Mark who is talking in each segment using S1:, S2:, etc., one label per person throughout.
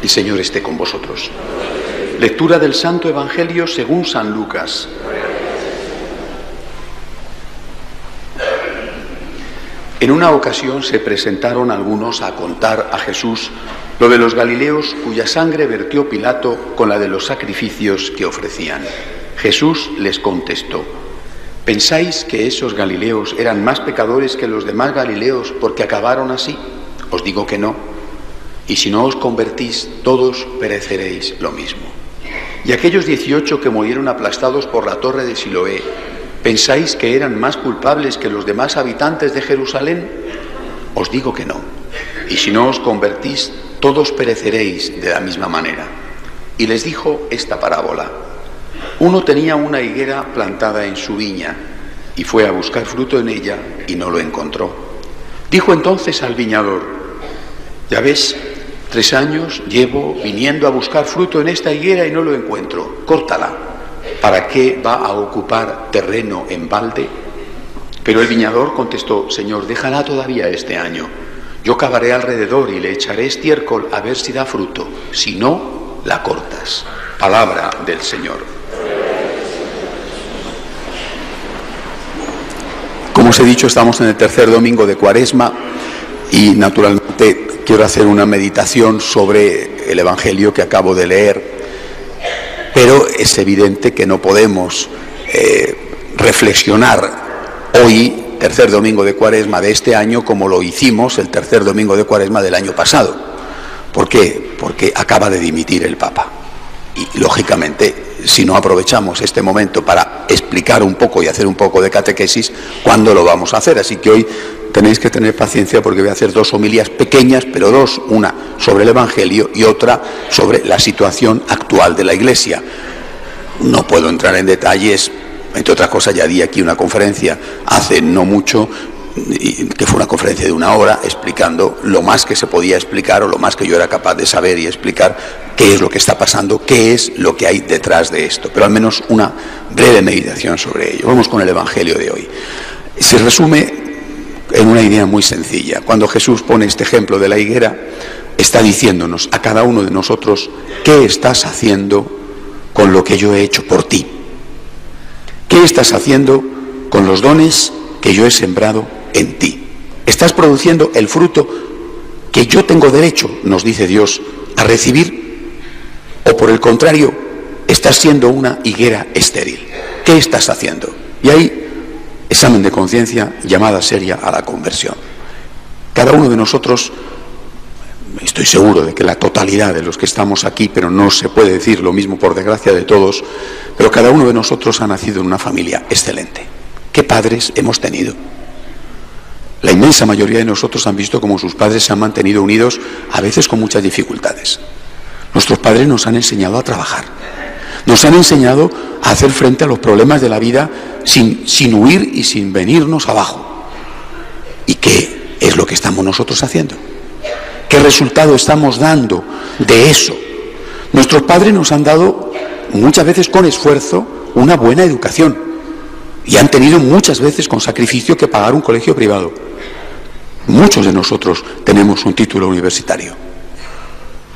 S1: El Señor esté con vosotros. Lectura del Santo Evangelio según San Lucas. En una ocasión se presentaron algunos a contar a Jesús lo de los galileos cuya sangre vertió Pilato con la de los sacrificios que ofrecían. Jesús les contestó: ¿pensáis que esos galileos eran más pecadores que los demás galileos porque acabaron así? Os digo que no. Y si no os convertís, todos pereceréis lo mismo. Y aquellos 18 que murieron aplastados por la torre de Siloé, ¿pensáis que eran más culpables que los demás habitantes de Jerusalén? Os digo que no. Y si no os convertís, todos pereceréis de la misma manera. Y les dijo esta parábola: uno tenía una higuera plantada en su viña, y fue a buscar fruto en ella, y no lo encontró. Dijo entonces al viñador: ya ves, 3 años llevo viniendo a buscar fruto en esta higuera y no lo encuentro. Córtala. ¿Para qué va a ocupar terreno en balde? Pero el viñador contestó: Señor, déjala todavía este año. Yo cavaré alrededor y le echaré estiércol a ver si da fruto. Si no, la cortas. Palabra del Señor. Como os he dicho, estamos en el tercer domingo de Cuaresma y naturalmente quiero hacer una meditación sobre el Evangelio que acabo de leer. Pero es evidente que no podemos reflexionar hoy, tercer domingo de Cuaresma de este año, como lo hicimos el tercer domingo de Cuaresma del año pasado. ¿Por qué? Porque acaba de dimitir el Papa. Y, lógicamente, si no aprovechamos este momento para explicar un poco y hacer un poco de catequesis, ¿cuándo lo vamos a hacer? Así que hoy tenéis que tener paciencia porque voy a hacer 2 homilías pequeñas, pero 2, una sobre el Evangelio y otra sobre la situación actual de la Iglesia. No puedo entrar en detalles, entre otras cosas ya di aquí una conferencia hace no mucho, que fue una conferencia de 1 hora, explicando lo más que se podía explicar o lo más que yo era capaz de saber y explicar qué es lo que está pasando, qué es lo que hay detrás de esto, pero al menos una breve meditación sobre ello. Vamos con el Evangelio de hoy. Se resume en una idea muy sencilla. Cuando Jesús pone este ejemplo de la higuera, está diciéndonos a cada uno de nosotros: ¿qué estás haciendo con lo que yo he hecho por ti? ¿Qué estás haciendo con los dones que yo he sembrado en ti? ¿Estás produciendo el fruto que yo tengo derecho, nos dice Dios, a recibir? ¿O por el contrario, estás siendo una higuera estéril? ¿Qué estás haciendo? Y ahí, examen de conciencia, llamada seria a la conversión. Cada uno de nosotros, estoy seguro de que la totalidad de los que estamos aquí, pero no se puede decir lo mismo por desgracia de todos, pero cada uno de nosotros ha nacido en una familia excelente. ¿Qué padres hemos tenido? La inmensa mayoría de nosotros han visto cómo sus padres se han mantenido unidos, a veces con muchas dificultades. Nuestros padres nos han enseñado a trabajar, nos han enseñado a hacer frente a los problemas de la vida sin huir y sin venirnos abajo. ¿Y qué es lo que estamos nosotros haciendo? ¿Qué resultado estamos dando de eso? Nuestros padres nos han dado, muchas veces con esfuerzo, una buena educación. Y han tenido muchas veces con sacrificio que pagar un colegio privado. Muchos de nosotros tenemos un título universitario.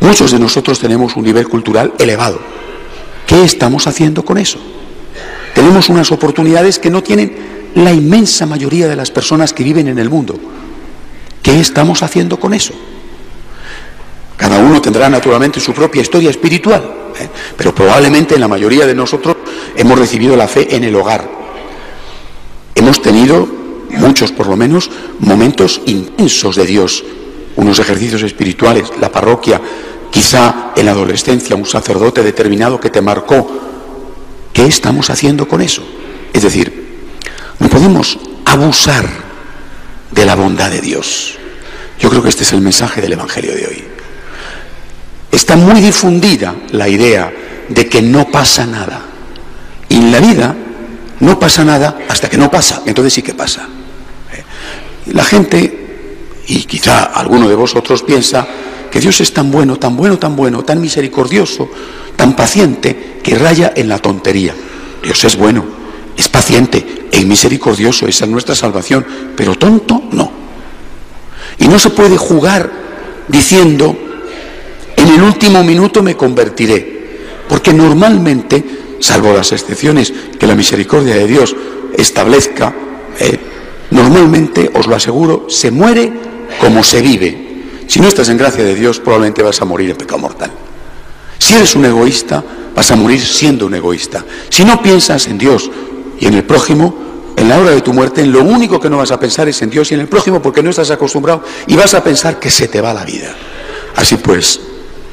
S1: Muchos de nosotros tenemos un nivel cultural elevado. ¿Qué estamos haciendo con eso? Tenemos unas oportunidades que no tienen la inmensa mayoría de las personas que viven en el mundo. ¿Qué estamos haciendo con eso? Cada uno tendrá naturalmente su propia historia espiritual, pero probablemente la mayoría de nosotros hemos recibido la fe en el hogar. Hemos tenido, muchos por lo menos, momentos intensos de Dios, unos ejercicios espirituales, la parroquia, quizá en la adolescencia un sacerdote determinado que te marcó. ¿Qué estamos haciendo con eso? Es decir, no podemos abusar de la bondad de Dios. Yo creo que este es el mensaje del Evangelio de hoy. Está muy difundida la idea de que no pasa nada. Y en la vida no pasa nada hasta que no pasa. Entonces sí que pasa. La gente, y quizá alguno de vosotros piensa que Dios es tan bueno, tan bueno, tan bueno, tan misericordioso, tan paciente, que raya en la tontería. Dios es bueno, es paciente, es misericordioso, esa es nuestra salvación, pero tonto no. Y no se puede jugar diciendo: en el último minuto me convertiré. Porque normalmente, salvo las excepciones que la misericordia de Dios establezca, normalmente, os lo aseguro, se muere como se vive. Si no estás en gracia de Dios, probablemente vas a morir en pecado mortal. Si eres un egoísta, vas a morir siendo un egoísta. Si no piensas en Dios y en el prójimo, en la hora de tu muerte, en lo único que no vas a pensar es en Dios y en el prójimo, porque no estás acostumbrado, y vas a pensar que se te va la vida. Así pues,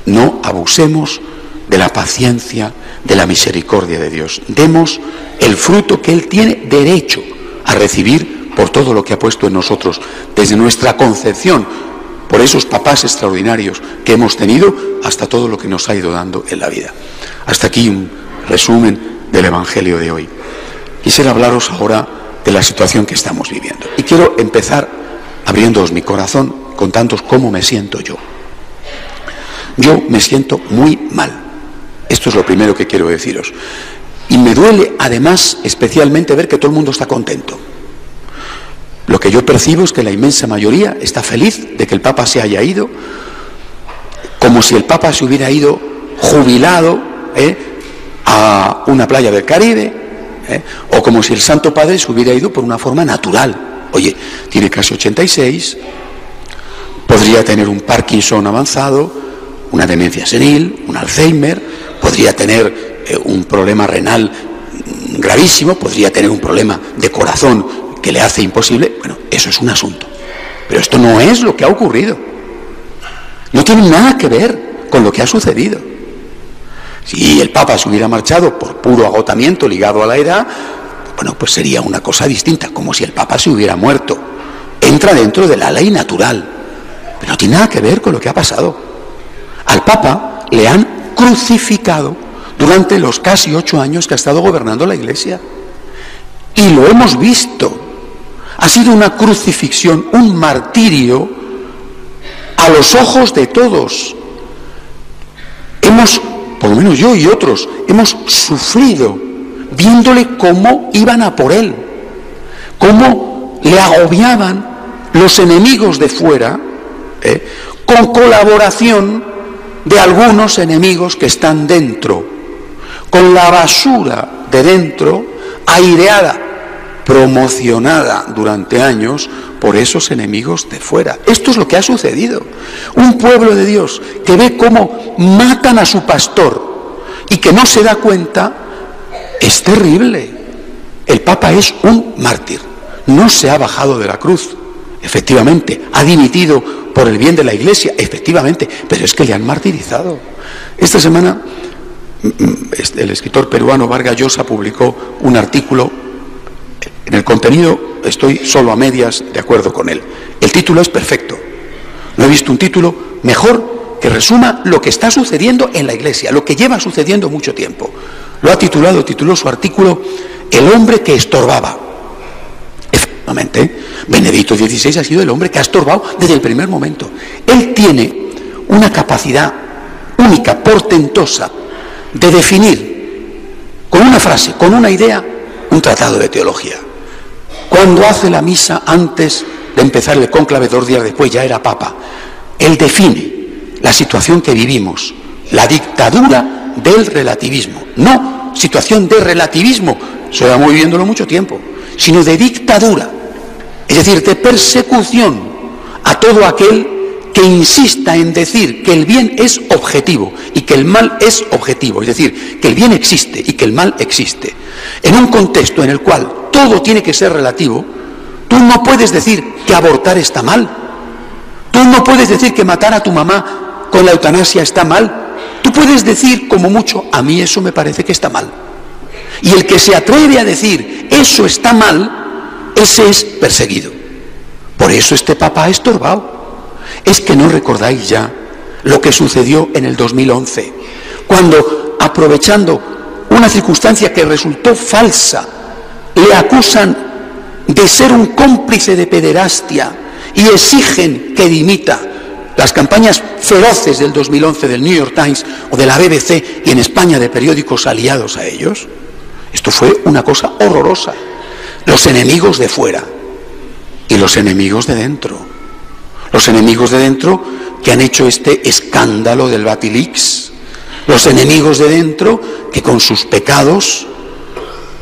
S1: no abusemos de la paciencia, de la misericordia de Dios. Demos el fruto que Él tiene derecho a recibir por todo lo que ha puesto en nosotros, desde nuestra concepción, por esos papás extraordinarios que hemos tenido, hasta todo lo que nos ha ido dando en la vida. Hasta aquí un resumen del Evangelio de hoy. Quisiera hablaros ahora de la situación que estamos viviendo. Y quiero empezar abriéndoos mi corazón, contándoos cómo me siento yo. Yo me siento muy mal. Esto es lo primero que quiero deciros. Y me duele, además, especialmente ver que todo el mundo está contento. Lo que yo percibo es que la inmensa mayoría está feliz de que el Papa se haya ido, como si el Papa se hubiera ido jubilado a una playa del Caribe, o como si el Santo Padre se hubiera ido por una forma natural. Oye, tiene casi 86, podría tener un Parkinson avanzado, una demencia senil, un Alzheimer, podría tener un problema renal gravísimo, podría tener un problema de corazón que le hace imposible. Bueno, eso es un asunto. Pero esto no es lo que ha ocurrido. No tiene nada que ver con lo que ha sucedido. Si el Papa se hubiera marchado por puro agotamiento ligado a la edad, bueno, pues sería una cosa distinta, como si el Papa se hubiera muerto. Entra dentro de la ley natural, pero no tiene nada que ver con lo que ha pasado. Al Papa le han crucificado durante los casi 8 años que ha estado gobernando la Iglesia. Y lo hemos visto. Ha sido una crucifixión, un martirio a los ojos de todos. Hemos, por lo menos yo y otros, hemos sufrido viéndole cómo iban a por él, cómo le agobiaban los enemigos de fuera, con colaboración de algunos enemigos que están dentro, con la basura de dentro aireada, promocionada durante años por esos enemigos de fuera. Esto es lo que ha sucedido. Un pueblo de Dios que ve cómo matan a su pastor y que no se da cuenta, es terrible. El Papa es un mártir. No se ha bajado de la cruz. Efectivamente, ha dimitido por el bien de la Iglesia, efectivamente, pero es que le han martirizado. Esta semana el escritor peruano Vargas Llosa publicó un artículo. En el contenido estoy solo a medias de acuerdo con él. El título es perfecto. No he visto un título mejor que resuma lo que está sucediendo en la Iglesia, lo que lleva sucediendo mucho tiempo. Tituló su artículo El hombre que estorbaba. Efectivamente, Benedicto XVI ha sido el hombre que ha estorbado desde el primer momento. Él tiene una capacidad única, portentosa, de definir con una frase, con una idea, un tratado de teología. Cuando hace la misa antes de empezar el cónclave 2 días después, ya era Papa, él define la situación que vivimos, la dictadura del relativismo. No situación de relativismo, eso llevamos viviéndolo mucho tiempo, sino de dictadura, es decir, de persecución a todo aquel que insista en decir que el bien es objetivo y que el mal es objetivo, es decir, que el bien existe y que el mal existe. En un contexto en el cual todo tiene que ser relativo, tú no puedes decir que abortar está mal, tú no puedes decir que matar a tu mamá con la eutanasia está mal, tú puedes decir como mucho, a mí eso me parece que está mal. Y el que se atreve a decir eso está mal, ese es perseguido. Por eso este Papa ha estorbado. Es que no recordáis ya lo que sucedió en el 2011, cuando, aprovechando una circunstancia que resultó falsa, le acusan de ser un cómplice de pederastia y exigen que dimita. Las campañas feroces del 2011 del New York Times o de la BBC y en España de periódicos aliados a ellos, esto fue una cosa horrorosa. Los enemigos de fuera y los enemigos de dentro. Los enemigos de dentro que han hecho este escándalo del Batilix, los enemigos de dentro que con sus pecados,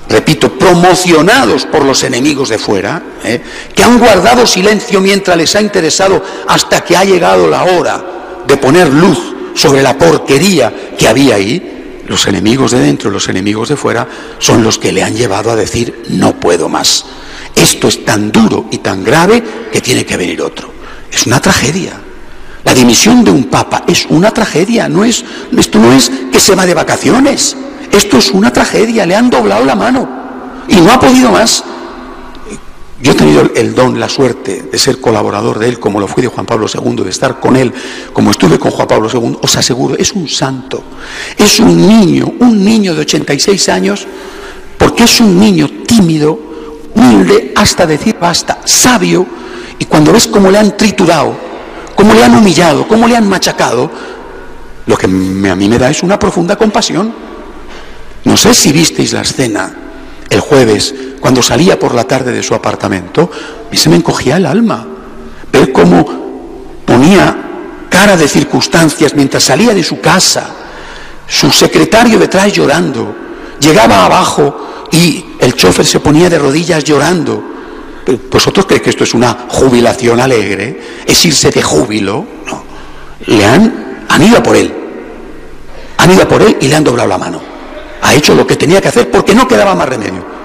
S1: repito, promocionados por los enemigos de fuera, que han guardado silencio mientras les ha interesado hasta que ha llegado la hora de poner luz sobre la porquería que había ahí. Los enemigos de dentro y los enemigos de fuera son los que le han llevado a decir: no puedo más. Esto es tan duro y tan grave que tiene que venir otro. Es una tragedia. La dimisión de un papa es una tragedia. Esto no es que se va de vacaciones. Esto es una tragedia. Le han doblado la mano y no ha podido más. Yo he tenido el don, la suerte de ser colaborador de él, como lo fui de Juan Pablo II, de estar con él, como estuve con Juan Pablo II. Os aseguro, es un santo, es un niño de 86 años, porque es un niño tímido, humilde, hasta decir basta, sabio, y cuando ves cómo le han triturado, cómo le han humillado, cómo le han machacado, lo que a mí me da es una profunda compasión. No sé si visteis la escena el jueves, cuando salía por la tarde de su apartamento, a mí se me encogía el alma ver cómo ponía cara de circunstancias mientras salía de su casa, su secretario detrás llorando, llegaba abajo y el chofer se ponía de rodillas llorando. ¿Vosotros creéis que esto es una jubilación alegre? ¿Es irse de júbilo? No. Han ido a por él. Han ido a por él y le han doblado la mano. Ha hecho lo que tenía que hacer porque no quedaba más remedio.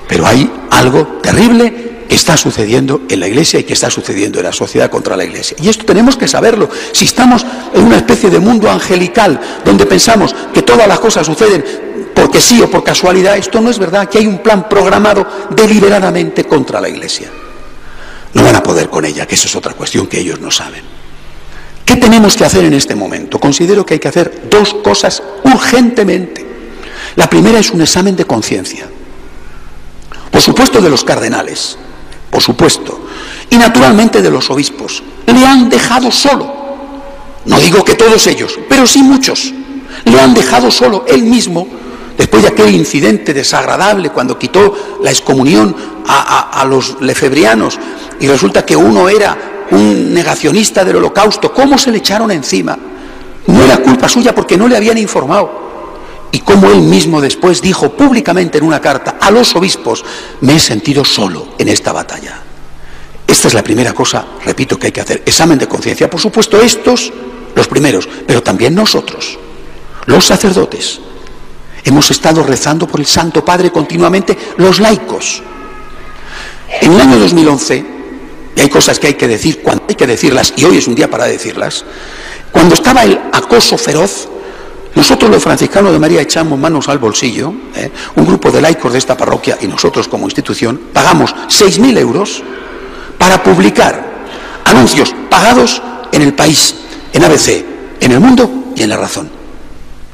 S1: Pero hay algo terrible que está sucediendo en la Iglesia y que está sucediendo en la sociedad contra la Iglesia. Y esto tenemos que saberlo. Si estamos en una especie de mundo angelical donde pensamos que todas las cosas suceden porque sí o por casualidad, esto no es verdad, que hay un plan programado deliberadamente contra la Iglesia. No van a poder con ella, que eso es otra cuestión que ellos no saben. ¿Qué tenemos que hacer en este momento? Considero que hay que hacer dos cosas urgentemente. La primera es un examen de conciencia. Por supuesto de los cardenales, por supuesto, y naturalmente de los obispos. Le han dejado solo. No digo que todos ellos, pero sí muchos. Le han dejado solo. Él mismo, después de aquel incidente desagradable cuando quitó la excomunión a los lefebrianos y resulta que uno era un negacionista del holocausto, ¿cómo se le echaron encima? No era culpa suya porque no le habían informado. Y como él mismo después dijo públicamente en una carta a los obispos: me he sentido solo en esta batalla. Esta es la primera cosa, repito, que hay que hacer, examen de conciencia. Por supuesto, estos, los primeros, pero también nosotros, los sacerdotes. Hemos estado rezando por el Santo Padre continuamente, los laicos. En el año 2011, y hay cosas que hay que decir cuando hay que decirlas, y hoy es un día para decirlas, cuando estaba el acoso feroz, nosotros los franciscanos de María echamos manos al bolsillo, un grupo de laicos de esta parroquia y nosotros como institución, pagamos 6.000 euros para publicar anuncios pagados en El País, en ABC, en El Mundo y en La Razón.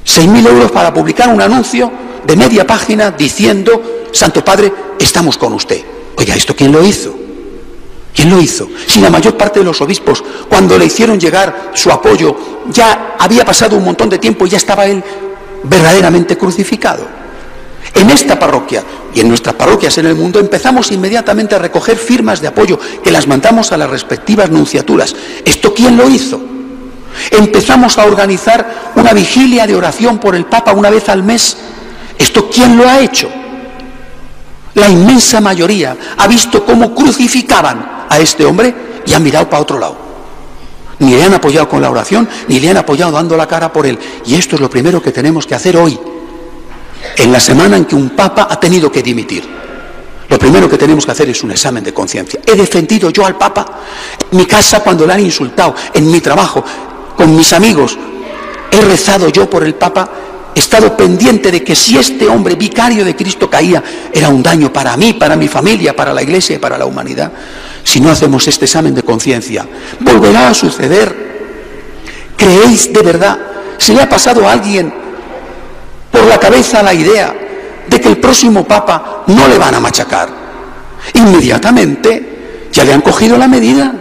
S1: 6.000 euros para publicar un anuncio de media página diciendo: Santo Padre, estamos con usted. Oiga, ¿esto quién lo hizo? ¿Quién lo hizo? Si la mayor parte de los obispos, cuando le hicieron llegar su apoyo, ya había pasado un montón de tiempo y ya estaba él verdaderamente crucificado. En esta parroquia y en nuestras parroquias en el mundo empezamos inmediatamente a recoger firmas de apoyo que las mandamos a las respectivas nunciaturas. ¿Esto quién lo hizo? Empezamos a organizar una vigilia de oración por el Papa una vez al mes. ¿Esto quién lo ha hecho? La inmensa mayoría ha visto cómo crucificaban a este hombre y han mirado para otro lado. Ni le han apoyado con la oración, ni le han apoyado dando la cara por él. Y esto es lo primero que tenemos que hacer hoy, en la semana en que un papa ha tenido que dimitir. Lo primero que tenemos que hacer es un examen de conciencia. ¿He defendido yo al Papa? En mi casa cuando le han insultado, en mi trabajo, con mis amigos, ¿he rezado yo por el Papa? He estado pendiente de que si este hombre vicario de Cristo caía, era un daño para mí, para mi familia, para la Iglesia y para la humanidad. Si no hacemos este examen de conciencia, volverá a suceder. ¿Creéis de verdad? ¿Se le ha pasado a alguien por la cabeza la idea de que el próximo Papa no le van a machacar? Inmediatamente ya le han cogido la medida.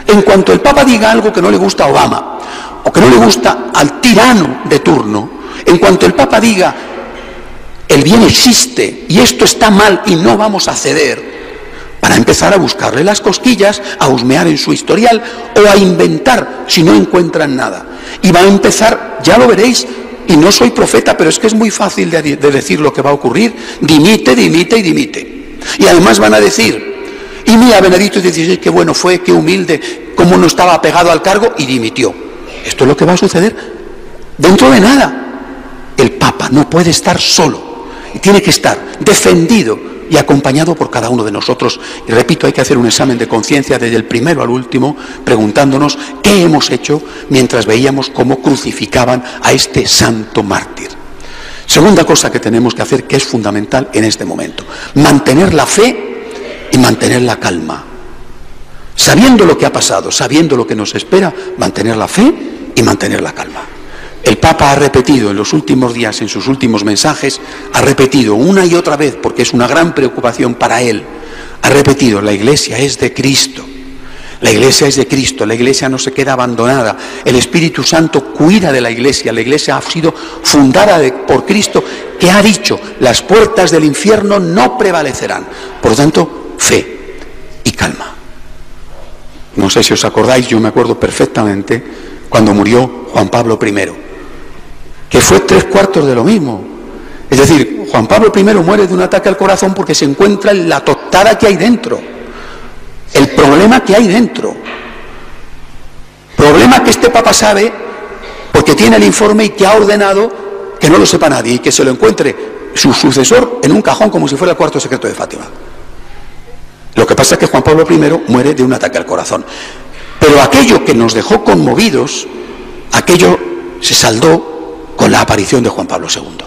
S1: En cuanto el Papa diga algo que no le gusta a Obama o que no le gusta al tirano de turno, en cuanto el Papa diga el bien existe y esto está mal y no vamos a ceder, Van a empezar a buscarle las cosquillas, a husmear en su historial o a inventar si no encuentran nada. Y va a empezar, ya lo veréis, y no soy profeta, pero es que es muy fácil de decir lo que va a ocurrir: dimite, dimite y dimite. Y además van a decir: y mira, Benedicto XVI, qué bueno fue, qué humilde, cómo no estaba apegado al cargo y dimitió. Esto es lo que va a suceder dentro de nada. El Papa no puede estar solo, tiene que estar defendido y acompañado por cada uno de nosotros. Y repito, hay que hacer un examen de conciencia desde el primero al último, preguntándonos qué hemos hecho mientras veíamos cómo crucificaban a este santo mártir. Segunda cosa que tenemos que hacer, que es fundamental en este momento: mantener la fe y mantener la calma. Sabiendo lo que ha pasado, sabiendo lo que nos espera, mantener la fe y mantener la calma. El Papa ha repetido en los últimos días, en sus últimos mensajes, ha repetido una y otra vez, porque es una gran preocupación para él, ha repetido: la Iglesia es de Cristo. La Iglesia es de Cristo, la Iglesia no se queda abandonada, el Espíritu Santo cuida de la Iglesia ha sido fundada por Cristo, que ha dicho: las puertas del infierno no prevalecerán. Por lo tanto, fe y calma. No sé si os acordáis, yo me acuerdo perfectamente cuando murió Juan Pablo I, que fue 3/4 de lo mismo. Es decir, Juan Pablo I muere de un ataque al corazón porque se encuentra en la tostada que hay dentro, el problema que hay dentro, problema que este Papa sabe porque tiene el informe y que ha ordenado que no lo sepa nadie y que se lo encuentre su sucesor en un cajón como si fuera el cuarto secreto de Fátima. Lo que pasa es que Juan Pablo I muere de un ataque al corazón, pero aquello que nos dejó conmovidos, aquello se saldó con la aparición de Juan Pablo II.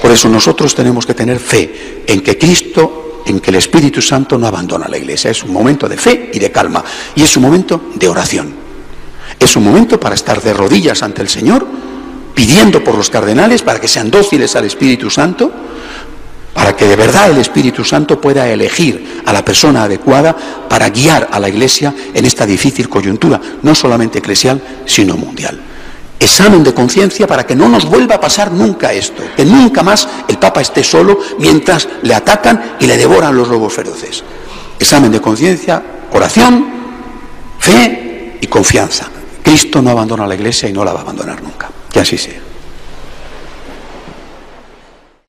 S1: Por eso nosotros tenemos que tener fe en que Cristo, en que el Espíritu Santo no abandona a la Iglesia. Es un momento de fe y de calma, y es un momento de oración. Es un momento para estar de rodillas ante el Señor, pidiendo por los cardenales para que sean dóciles al Espíritu Santo, para que de verdad el Espíritu Santo pueda elegir a la persona adecuada para guiar a la Iglesia en esta difícil coyuntura, no solamente eclesial, sino mundial. Examen de conciencia para que no nos vuelva a pasar nunca esto, que nunca más el Papa esté solo mientras le atacan y le devoran los lobos feroces. Examen de conciencia, oración, fe y confianza. Cristo no abandona a la Iglesia y no la va a abandonar nunca. Que así sea.